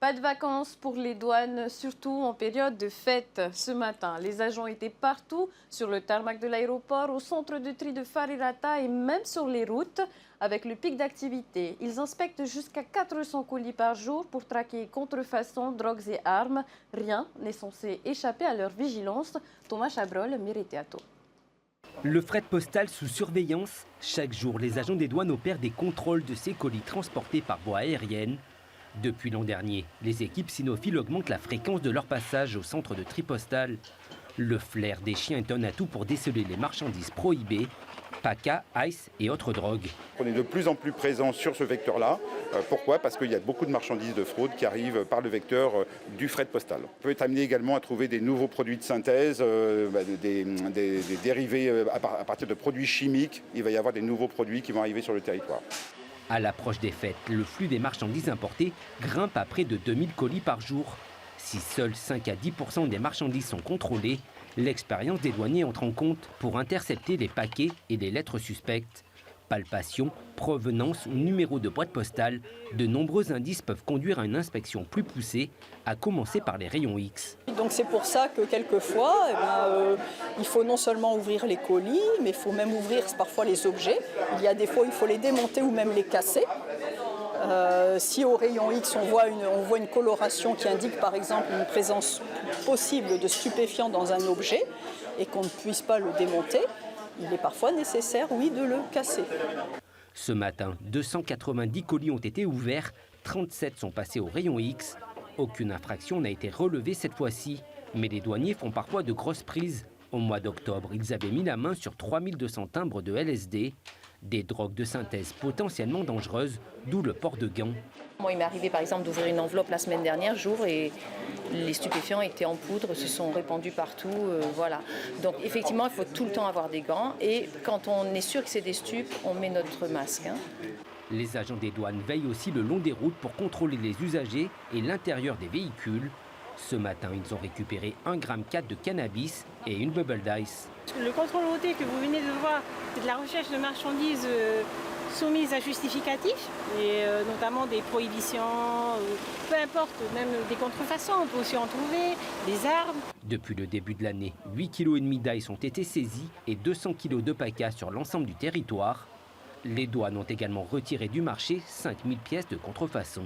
Pas de vacances pour les douanes, surtout en période de fête. Ce matin, les agents étaient partout, sur le tarmac de l'aéroport, au centre de tri de Farirata et même sur les routes. Avec le pic d'activité, ils inspectent jusqu'à 400 colis par jour pour traquer contrefaçons, drogues et armes. Rien n'est censé échapper à leur vigilance. Thomas Chabrol, Mireteato. Le fret postal sous surveillance. Chaque jour, les agents des douanes opèrent des contrôles de ces colis transportés par voie aérienne. Depuis l'an dernier, les équipes cynophiles augmentent la fréquence de leur passage au centre de tri postal. Le flair des chiens est un atout pour déceler les marchandises prohibées, PACA, ice et autres drogues. On est de plus en plus présent sur ce vecteur-là. Pourquoi? Parce qu'il y a beaucoup de marchandises de fraude qui arrivent par le vecteur du fret postal. On peut être amené également à trouver des nouveaux produits de synthèse, des dérivés à partir de produits chimiques. Il va y avoir des nouveaux produits qui vont arriver sur le territoire. À l'approche des fêtes, le flux des marchandises importées grimpe à près de 2000 colis par jour. Si seuls 5 à 10% des marchandises sont contrôlées, l'expérience des douaniers entre en compte pour intercepter les paquets et les lettres suspectes. Palpation, provenance ou numéro de boîte postale, de nombreux indices peuvent conduire à une inspection plus poussée, à commencer par les rayons X. Donc c'est pour ça que quelquefois, il faut non seulement ouvrir les colis, mais il faut même ouvrir parfois les objets. Il y a des fois, il faut les démonter ou même les casser. Si au rayon X, on voit une coloration qui indique par exemple une présence possible de stupéfiants dans un objet et qu'on ne puisse pas le démonter, il est parfois nécessaire, oui, de le casser. Ce matin, 290 colis ont été ouverts, 37 sont passés au rayon X. Aucune infraction n'a été relevée cette fois-ci, mais les douaniers font parfois de grosses prises. Au mois d'octobre, ils avaient mis la main sur 3200 timbres de LSD, des drogues de synthèse potentiellement dangereuses, d'où le port de gants. Moi, il m'est arrivé par exemple d'ouvrir une enveloppe la semaine dernière, j'ouvre et les stupéfiants étaient en poudre, se sont répandus partout, voilà. Donc effectivement, il faut tout le temps avoir des gants et quand on est sûr que c'est des stupes, on met notre masque. Les agents des douanes veillent aussi le long des routes pour contrôler les usagers et l'intérieur des véhicules. Ce matin, ils ont récupéré 1,4 g de cannabis et une bubble d'ice. Le contrôle routier que vous venez de voir, c'est de la recherche de marchandises soumises à justificatif, et notamment des prohibitions, peu importe, même des contrefaçons, on peut aussi en trouver, des armes. Depuis le début de l'année, 8,5 kg d'ice ont été saisis et 200 kg de PACA sur l'ensemble du territoire. Les douanes ont également retiré du marché 5000 pièces de contrefaçon.